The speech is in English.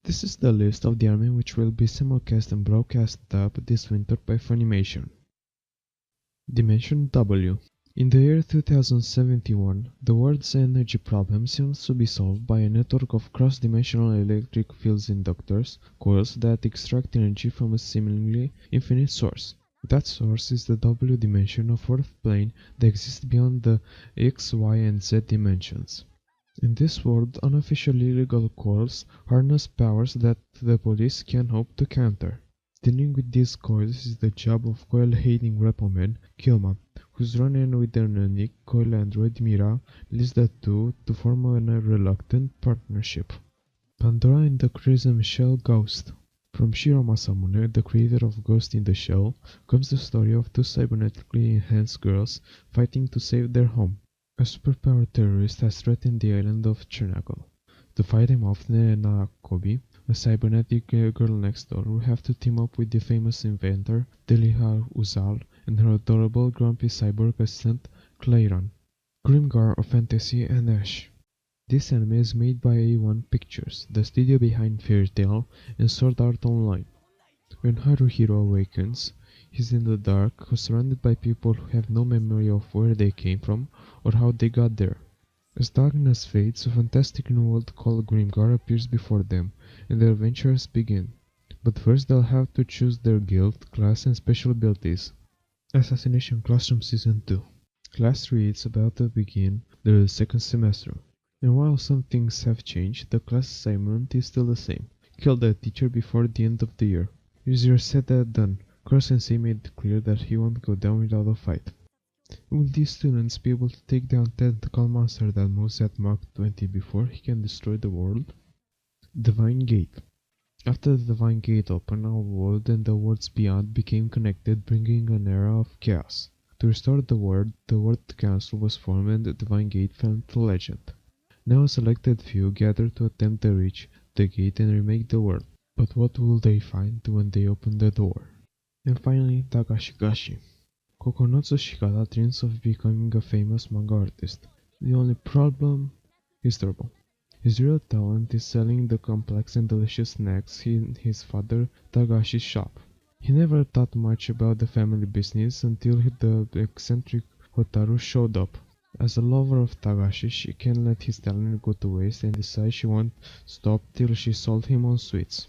This is the list of the anime which will be simulcast and broadcast up this winter by Funimation. Dimension W. In the year 2071, the world's energy problem seems to be solved by a network of cross-dimensional electric field inductors, coils that extract energy from a seemingly infinite source. That source is the W dimension of Earth plane that exists beyond the X, Y, and Z dimensions. In this world, unofficial illegal coils harness powers that the police can hope to counter. Dealing with these coils is the job of coil-hating repo-man Killman, whose run-in with their unique coil android Mira leads the two to form a reluctant partnership. Pandora and the Crimson Shell Ghost. From Shiro Masamune, the creator of Ghost in the Shell, comes the story of two cybernetically enhanced girls fighting to save their home. A superpowered terrorist has threatened the island of Chernobyl. To fight him off, Nena Kobi, a cybernetic girl next door, will have to team up with the famous inventor Deliha Uzal and her adorable grumpy cyborg assistant Clairon. Grimgar of Fantasy and Ash. This anime is made by A1 Pictures, the studio behind Fairy Tail and Sword Art Online. When Haruhiro awakens, he's in the dark, surrounded by people who have no memory of where they came from or how they got there. As darkness fades, a fantastic new world called Grimgar appears before them, and their adventures begin. But first they'll have to choose their guild, class, and special abilities. Assassination Classroom Season 2. Class 3 is about to begin the second semester. And while some things have changed, the class assignment is still the same. Kill the teacher before the end of the year. Easier said than done. Crow-sensei made it clear that he won't go down without a fight. Will these students be able to take down tentacle monster that moves at Mach 20 before he can destroy the world? Divine Gate. After the Divine Gate opened, our world and the worlds beyond became connected, bringing an era of chaos. To restore the World Council was formed and the Divine Gate fell into legend. Now a selected few gather to attempt to reach the gate and remake the world. But what will they find when they open the door? And finally, Takashigashi. Kokonotsu Shikada dreams of becoming a famous manga artist. The only problem? He's terrible. His real talent is selling the complex and delicious snacks in his father Tagashi's shop. He never thought much about the family business until the eccentric Hotaru showed up. As a lover of Tagashi, she can't let his talent go to waste and decides she won't stop till she sold him on sweets.